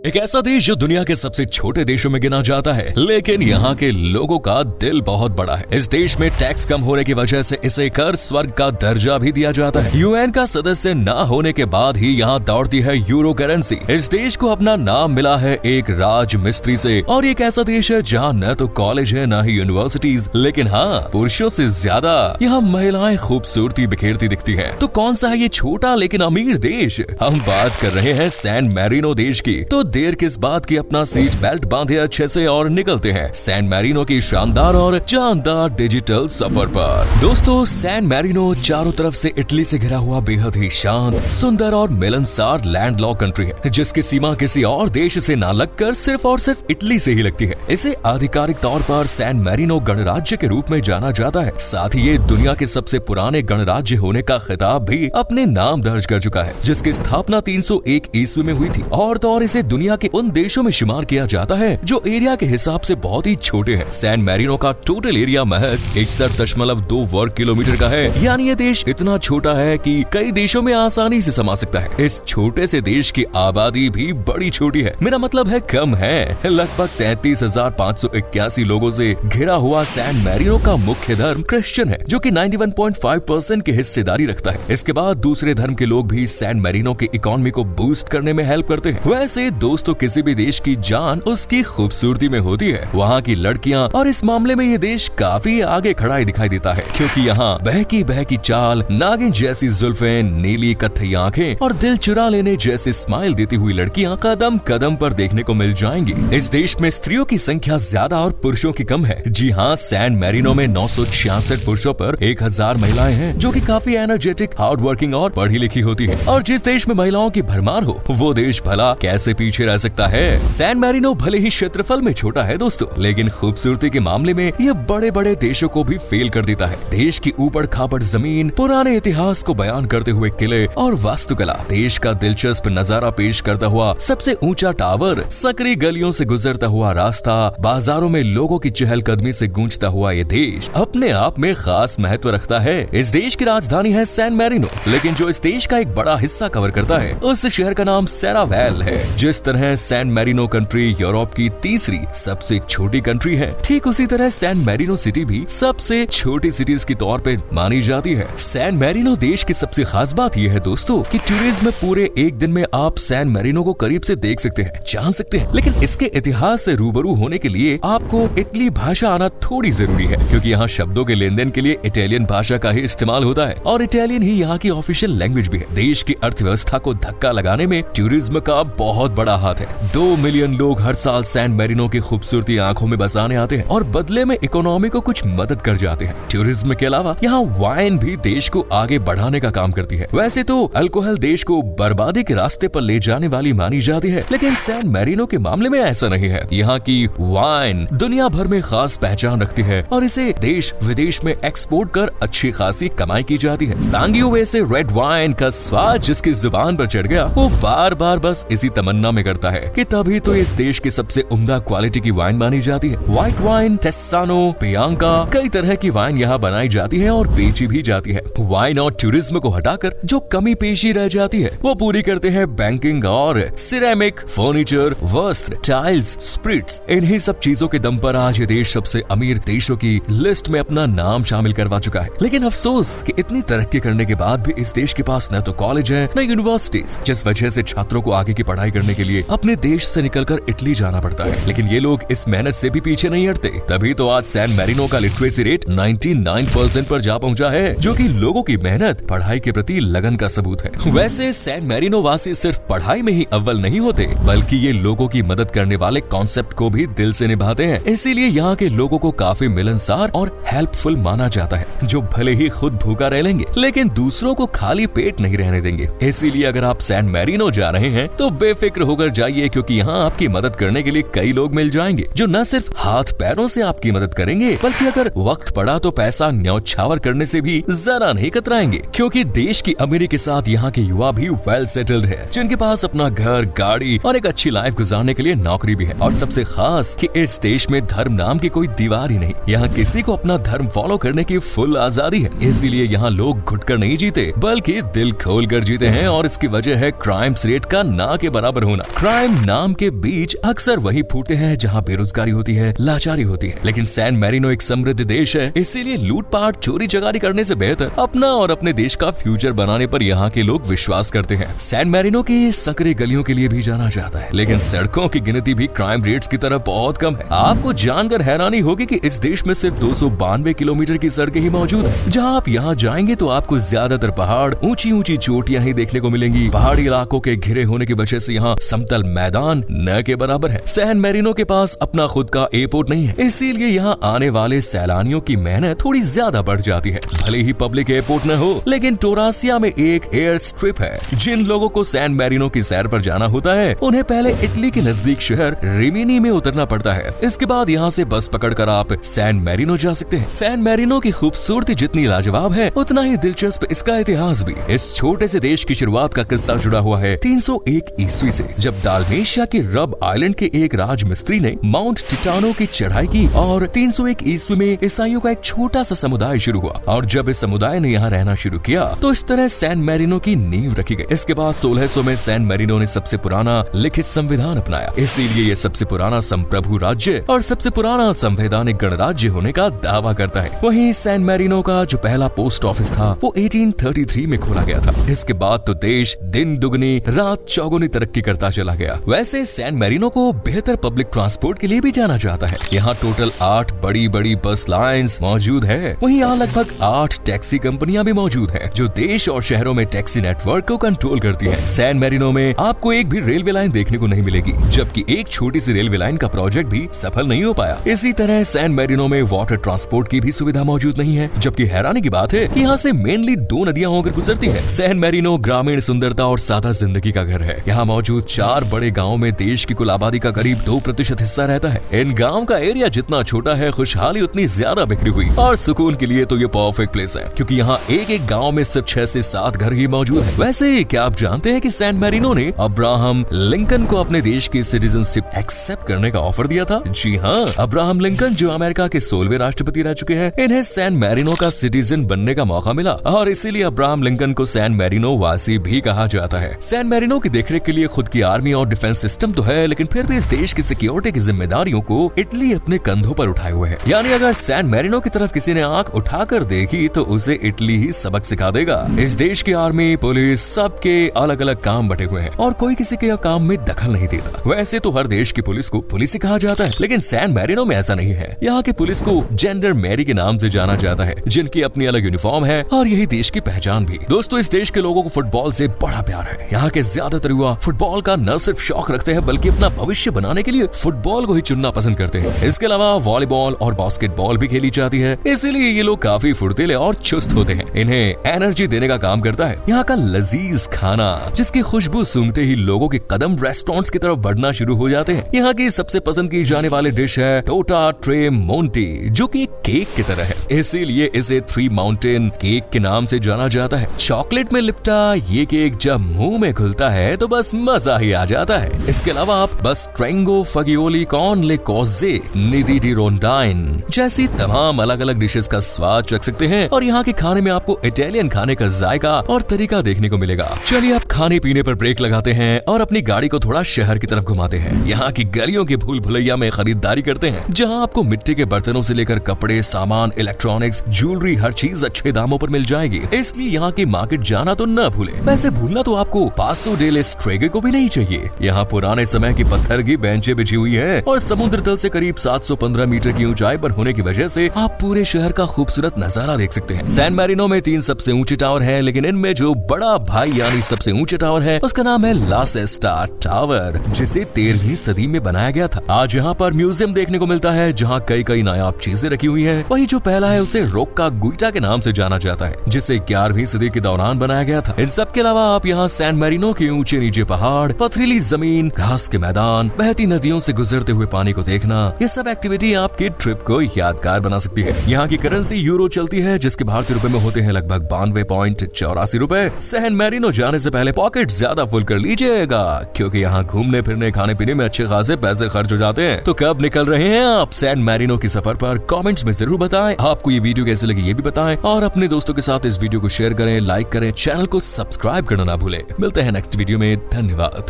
एक ऐसा देश जो दुनिया के सबसे छोटे देशों में गिना जाता है, लेकिन यहाँ के लोगों का दिल बहुत बड़ा है। इस देश में टैक्स कम होने की वजह से इसे कर स्वर्ग का दर्जा भी दिया जाता है। यूएन का सदस्य न होने के बाद ही यहाँ दौड़ती है यूरो करेंसी। इस देश को अपना नाम मिला है एक राज मिस्त्री से, और एक ऐसा देश है जहाँ न तो कॉलेज है न ही यूनिवर्सिटीज, लेकिन हाँ, पुरुषों से ज्यादा यहाँ महिलाएं खूबसूरती बिखेरती दिखती है। तो कौन सा है ये छोटा लेकिन अमीर देश? हम बात कर रहे हैं सैन मैरिनो देश की। तो देर किस बात की, अपना सीट बेल्ट बांधे अच्छे से और निकलते हैं सैन मैरिनो की शानदार और जानदार डिजिटल सफर पर। दोस्तों, सैन मैरिनो चारों तरफ से इटली से घिरा हुआ बेहद ही शांत, सुंदर और मिलनसार लैंडलॉक कंट्री है, जिसकी सीमा किसी और देश से ना लगकर सिर्फ और सिर्फ इटली से ही लगती है। इसे आधिकारिक तौर पर सैन मैरिनो गणराज्य के रूप में जाना जाता है। साथ ही ये दुनिया के सबसे पुराने गणराज्य होने का खिताब भी अपने नाम दर्ज कर चुका है, जिसकी स्थापना 301 ईस्वी में हुई थी। और तो और इसे दुनिया के उन देशों में शुमार किया जाता है जो एरिया के हिसाब से बहुत ही छोटे हैं। सैन मैरिनो का टोटल एरिया महज 61.2 वर्ग किलोमीटर का है, यानी ये देश इतना छोटा है कि कई देशों में आसानी से समा सकता है। इस छोटे से देश की आबादी भी बड़ी छोटी है, मेरा मतलब है कम है। लगभग 33,581 लोगों से घिरा हुआ सैन मैरिनो का मुख्य धर्म क्रिश्चियन है, जो कि 91.5% की हिस्सेदारी रखता है। इसके बाद दूसरे धर्म के लोग भी सैन मैरिनो की इकोनॉमी को बूस्ट करने में हेल्प करते हैं। वैसे दोस्तों, किसी भी देश की जान उसकी खूबसूरती में होती है, वहाँ की लड़कियाँ, और इस मामले में ये देश काफी आगे खड़ा ही दिखाई देता है, क्योंकि यहाँ बहकी चाल, नागिन जैसी जुल्फें, नीली कत्थई आंखें और दिल चुरा लेने जैसी स्माइल देती हुई लड़कियाँ कदम कदम पर देखने को मिल जाएंगी। इस देश में स्त्रियों की संख्या ज्यादा और पुरुषों की कम है। जी हाँ, सैन मैरिनो में 966 पुरुषों पर 1000 महिलाएं हैं, जो कि काफी एनर्जेटिक, हार्ड वर्किंग और पढ़ी लिखी होती है। और जिस देश में महिलाओं की भरमार हो, वो देश भला कैसे पीछे रह सकता है। सैन मैरिनो भले ही क्षेत्रफल में छोटा है दोस्तों, लेकिन खूबसूरती के मामले में यह बड़े बड़े देशों को भी फेल कर देता है। देश की ऊबड़ खाबड़ जमीन, पुराने इतिहास को बयान करते हुए किले और वास्तुकला, देश का दिलचस्प नजारा पेश करता हुआ सबसे ऊंचा टावर, सकरी गलियों से गुजरता हुआ रास्ता, बाजारों में लोगों की चहलकदमी से गूंजता हुआ ये देश अपने आप में खास महत्व रखता है। इस देश की राजधानी है सैन मैरिनो, लेकिन जो इस देश का एक बड़ा हिस्सा कवर करता है, उस शहर का नाम सेरावेल है। जिस तरह सैन मैरिनो कंट्री यूरोप की तीसरी सबसे छोटी कंट्री है, ठीक उसी तरह सैन मैरिनो सिटी भी सबसे छोटी सिटीज के तौर पे मानी जाती है। सैन मैरिनो देश की सबसे खास बात यह है दोस्तों कि टूरिज्म में पूरे एक दिन में आप सैन मैरिनो को करीब से देख सकते हैं, जान सकते हैं। लेकिन इसके इतिहास से रूबरू होने के लिए आपको इटली भाषा आना थोड़ी जरूरी है, क्योंकि यहाँ शब्दों के लेन देन के लिए इटालियन भाषा का ही इस्तेमाल होता है, और इटालियन ही यहाँ की ऑफिशियल लैंग्वेज भी है। देश की अर्थव्यवस्था को धक्का लगाने में टूरिज्म का बहुत बड़ा हाथ है। 2 मिलियन लोग हर साल सैन मैरिनो की खूबसूरती आंखों में बसाने आते हैं, और बदले में इकोनॉमी को कुछ मदद कर जाते हैं। टूरिज्म के अलावा यहाँ वाइन भी देश को आगे बढ़ाने का काम करती है। वैसे तो अल्कोहल देश को बर्बादी के रास्ते पर ले जाने वाली मानी जाती है, लेकिन सैन मैरिनो के मामले में ऐसा नहीं है। यहाँ की वाइन दुनिया भर में खास पहचान रखती है, और इसे देश विदेश में एक्सपोर्ट कर अच्छी खासी कमाई की जाती है। सांगियोवेसे रेड वाइन का स्वाद जिसकी जुबान पर चढ़ गया, वो बार बार बस इसी तमन्ना में करता है कि तभी तो इस देश की सबसे उम्दा क्वालिटी की वाइन मानी जाती है। व्हाइट वाइन, टेस्सानो, बियांका, कई तरह की वाइन यहाँ बनाई जाती है और बेची भी जाती है। वाइन और टूरिज्म को हटाकर जो कमी पेशी रह जाती है, वो पूरी करते हैं बैंकिंग और सिरेमिक, फर्नीचर, वस्त्र, टाइल्स, स्पिरिट्स। इन्हीं सब चीजों के दम पर आज ये देश सबसे अमीर देशों की लिस्ट में अपना नाम शामिल करवा चुका है। लेकिन अफसोस कि इतनी तरक्की करने के बाद भी इस देश के पास न तो कॉलेज है न यूनिवर्सिटीज, जिस वजह से छात्रों को आगे की पढ़ाई करने के लिए अपने देश से निकलकर इटली जाना पड़ता है। लेकिन ये लोग इस मेहनत से भी पीछे नहीं हटते, तभी तो आज सैन मैरिनो का लिटरेसी रेट 99% पर जा पहुंचा है, जो कि लोगों की मेहनत, पढ़ाई के प्रति लगन का सबूत है। वैसे सैन मैरिनो वासी सिर्फ पढ़ाई में ही अव्वल नहीं होते, बल्कि ये लोगों की मदद करने वाले कॉन्सेप्ट को भी दिल से निभाते हैं। इसीलिए यहाँ के लोगों को काफी मिलनसार और हेल्पफुल माना जाता है, जो भले ही खुद भूखा रह लेंगे, लेकिन दूसरों को खाली पेट नहीं रहने देंगे। इसीलिए अगर आप सैन मैरिनो जा रहे हैं तो बेफिक्र होकर जाइए, क्योंकि यहाँ आपकी मदद करने के लिए कई लोग मिल जाएंगे, जो न सिर्फ हाथ पैरों से आपकी मदद करेंगे, बल्कि अगर वक्त पड़ा तो पैसा न्यौछावर करने से भी जरा नहीं कतराएंगे। क्योंकि देश की अमीरी के साथ यहाँ के युवा भी वेल सेटल्ड है, जिनके पास अपना घर, गाड़ी और एक अच्छी लाइफ गुजारने के लिए नौकरी भी है। और सबसे खास कि इस देश में धर्म नाम की कोई दीवार ही नहीं, यहाँ किसी को अपना धर्म फॉलो करने की फुल आजादी है। इसीलिए यहाँ लोग घुटकर नहीं जीते, बल्कि दिल खोल कर जीते हैं, और इसकी वजह है क्राइम रेट का ना के बराबर होना। क्राइम नाम के बीज अक्सर वही फूटते हैं जहाँ बेरोजगारी होती है, लाचारी होती है। लेकिन सैन मैरिनो एक समृद्ध देश है, इसीलिए लूटपाट चोरी चकारी करने से बेहतर अपना और अपने देश का फ्यूचर बनाने पर यहाँ के लोग विश्वास करते हैं। सैन मैरिनो की सकरी गलियों के लिए भी जाना जाता है, लेकिन सड़कों की गिनती भी क्राइम रेट्स की तरफ बहुत कम है। आपको जानकर हैरानी होगी कि इस देश में सिर्फ 292 किलोमीटर की सड़कें ही मौजूद है। जहाँ आप यहाँ जाएंगे तो आपको ज्यादातर पहाड़, ऊंची ऊंची चोटियां ही देखने को मिलेंगी। पहाड़ी इलाकों के घिरे होने की वजह से यहाँ समतल मैदान न के बराबर है। सैन मैरिनो के पास अपना खुद का एयरपोर्ट नहीं है, इसीलिए यहाँ आने वाले सैलानियों की मेहनत थोड़ी ज्यादा बढ़ जाती है। भले ही पब्लिक एयरपोर्ट न हो, लेकिन टोरासिया में एक एयर स्ट्रिप है। जिन लोगों को सैन मैरिनो की सैर पर जाना होता है, उन्हें पहले इटली के नजदीक शहर रिमिनी में उतरना पड़ता है। इसके बाद यहाँ से बस पकड़कर आप सैन मैरिनो जा सकते हैं। सैन मैरिनो की खूबसूरती जितनी लाजवाब है, उतना ही दिलचस्प इसका इतिहास भी। इस छोटे से देश की शुरुआत का किस्सा जुड़ा हुआ है 301 ईस्वी से, जब डाल्मेशिया के रब आइलैंड के एक राजमिस्त्री ने माउंट टिटानो की चढ़ाई की और 301 ईस्वी में ईसाइयों का एक छोटा सा समुदाय शुरू हुआ। और जब इस समुदाय ने यहाँ रहना शुरू किया तो इस तरह सैन मैरिनो की नींव रखी गई। इसके बाद 1600 में सैन मैरिनो ने सबसे पुराना लिखित संविधान अपनाया, इसीलिए ये सबसे पुराना संप्रभु राज्य और सबसे पुराना संवैधानिक गणराज्य होने का दावा करता है। वहीं सैन मैरिनो का जो पहला पोस्ट ऑफिस था वो 1833 में खोला गया था। इसके बाद तो देश दिन दुगनी रात चौगुनी तरक्की करता चला गया। वैसे सैन मैरिनो को बेहतर पब्लिक ट्रांसपोर्ट के लिए भी जाना जाता है। यहाँ टोटल 8 बड़ी बड़ी बस लाइंस मौजूद है। वहीं यहाँ लगभग 8 टैक्सी कंपनियां भी मौजूद हैं, जो देश और शहरों में टैक्सी नेटवर्क को कंट्रोल करती है। सैन मैरिनो में आपको एक भी रेलवे लाइन देखने को नहीं मिलेगी, जबकि एक छोटी सी रेलवे लाइन का प्रोजेक्ट भी सफल नहीं हो पाया। इसी तरह सैन मैरिनो में वाटर ट्रांसपोर्ट की भी सुविधा मौजूद नहीं है, जबकि हैरानी की बात है कि यहाँ से मेनली 2 नदियां होकर गुजरती है। सैन मैरिनो ग्रामीण सुंदरता और सादा जिंदगी का घर है। यहाँ मौजूद 4 बड़े गाँव में देश की कुल आबादी का करीब 2% हिस्सा रहता है। इन गाँव का एरिया जितना छोटा है, खुशहाली उतनी ज्यादा बिखरी हुई। और सुकून के लिए तो ये परफेक्ट प्लेस है, क्योंकि यहाँ एक एक गाँव में सिर्फ 6 से 7 घर ही मौजूद है। वैसे क्या आप जानते हैं कि सैन मैरिनो ने अब्राहम लिंकन को अपने देश की सिटीजनशिप एक्सेप्ट करने का ऑफर दिया था? जी हाँ, अब्राहम लिंकन जो अमेरिका के 16वें राष्ट्रपति रह चुके हैं, इन्हें सैन मैरिनो का सिटीजन बनने का मौका मिला और इसीलिए अब्राहम लिंकन को सैन मैरिनो वासी भी कहा जाता है। सैन मैरिनो की देखरेख के लिए खुद की आर्मी और डिफेंस सिस्टम तो है, लेकिन फिर भी इस देश की सिक्योरिटी की जिम्मेदारियों को इटली अपने कंधों पर उठाए हुए है। यानी अगर सैन मैरिनो की तरफ किसी ने आंख उठाकर देखी तो उसे इटली ही सबक सिखा देगा। इस देश की आर्मी, पुलिस सबके अलग अलग काम बटे हुए हैं और कोई किसी के काम में दखल नहीं देता। वैसे तो हर देश की पुलिस को पुलिस ही कहा जाता है, लेकिन सैन मैरिनो में ऐसा नहीं है। यहाँ की पुलिस को जेंडरमेरी के नाम से जाना जाता है, जिनकी अपनी अलग यूनिफॉर्म है और यही देश की पहचान भी। दोस्तों, इस देश के लोगों को फुटबॉल से बड़ा प्यार है। यहाँ के ज्यादातर युवा फुटबॉल का न सिर्फ शौक रखते हैं, बल्कि अपना भविष्य बनाने के लिए फुटबॉल को ही चुनना पसंद करते हैं। इसके अलावा वॉलीबॉल और बास्केटबॉल भी खेली जाती है, इसीलिए ये लोग काफी फुर्तीले और चुस्त होते हैं। इन्हें एनर्जी देने का काम करता है यहाँ का लजीज खाना, जिसकी खुशबू सूंघते ही लोगों के कदम रेस्टोरेंट्स की तरफ बढ़ना शुरू हो जाते हैं। यहाँ की सबसे पसंद की जाने वाली डिश है टोटा ट्रे मोंटी, जो कि एक केक की तरह है, इसीलिए इसे 3 माउंटेन केक के नाम से जाना जाता है। चॉकलेट में लिपटा ये केक जब मुंह में घुलता है तो बस मजा ही आ जाता है। इसके अलावा आप बस ट्रेंगो, फगियोली, कॉर्न ले कोज़े, निदी डी रोंडाइन जैसी तमाम अलग अलग डिशेस का स्वाद चख सकते हैं और यहाँ के खाने में आपको इटालियन खाने का जायका और तरीका देखने को मिलेगा। चलिए आप खाने पीने पर ब्रेक लगाते हैं और अपनी गाड़ी को थोड़ा शहर की तरफ घुमाते हैं। यहाँ की गलियों के भूल भुलैया में खरीदारी करते हैं, जहाँ आपको मिट्टी के बर्तनों से लेकर कपड़े, सामान, इलेक्ट्रॉनिक्स, ज्वेलरी, हर चीज अच्छे दामों पर मिल जाएगी। इसलिए यहाँ की मार्केट जाना तो न भूले। वैसे भूलना तो आपको पासो डेले स्ट्रेगे को भी नहीं चाहिए। यहाँ पुराने समय की पत्थर की बेंचें बिछी हुई है और समुद्र तल से करीब 715 मीटर की ऊंचाई पर होने की वजह से आप पूरे शहर का खूबसूरत नजारा देख सकते हैं। सैन मैरिनो में 3 सबसे ऊंचे टावर हैं, लेकिन इनमें जो बड़ा भाई यानी सबसे ऊंचे टावर है उसका नाम है ला सेस्टा टावर, जिसे 13वीं सदी में बनाया गया था। आज यहाँ पर म्यूजियम देखने को मिलता है, जहाँ कई नायाब चीजें रखी हुई है। वही जो पहला है उसे रोक्का गुइटा के नाम से जाना जाता है, जिसे 11वीं सदी के दौरान बनाया गया था। इन सब के अलावा आप यहाँ सैन मैरिनो के ऊंचे नीचे पहाड़, पथरीली जमीन, घास के मैदान, बहती नदियों से गुजरते हुए पानी को देखना, ये सब एक्टिविटी आपकी ट्रिप को यादगार बना सकती है। यहाँ की करेंसी यूरो चलती है, जिसके भारतीय रुपए में होते हैं लगभग 92.84 रुपए। सैन मैरिनो जाने से पहले पॉकेट ज्यादा फुल कर लीजिएगा, क्योंकि यहाँ घूमने फिरने, खाने पीने में अच्छे खासे पैसे खर्च हो जाते हैं। तो कब निकल रहे हैं आप सैन मैरिनो की सफर पर? कमेंट्स में जरूर बताएं। आपको ये वीडियो कैसे लगी ये भी बताएं और अपने दोस्तों के साथ इस वीडियो को शेयर करें, लाइक करें, चैनल को सब्सक्राइब करना ना भूलें। मिलते हैं नेक्स्ट वीडियो में। धन्यवाद।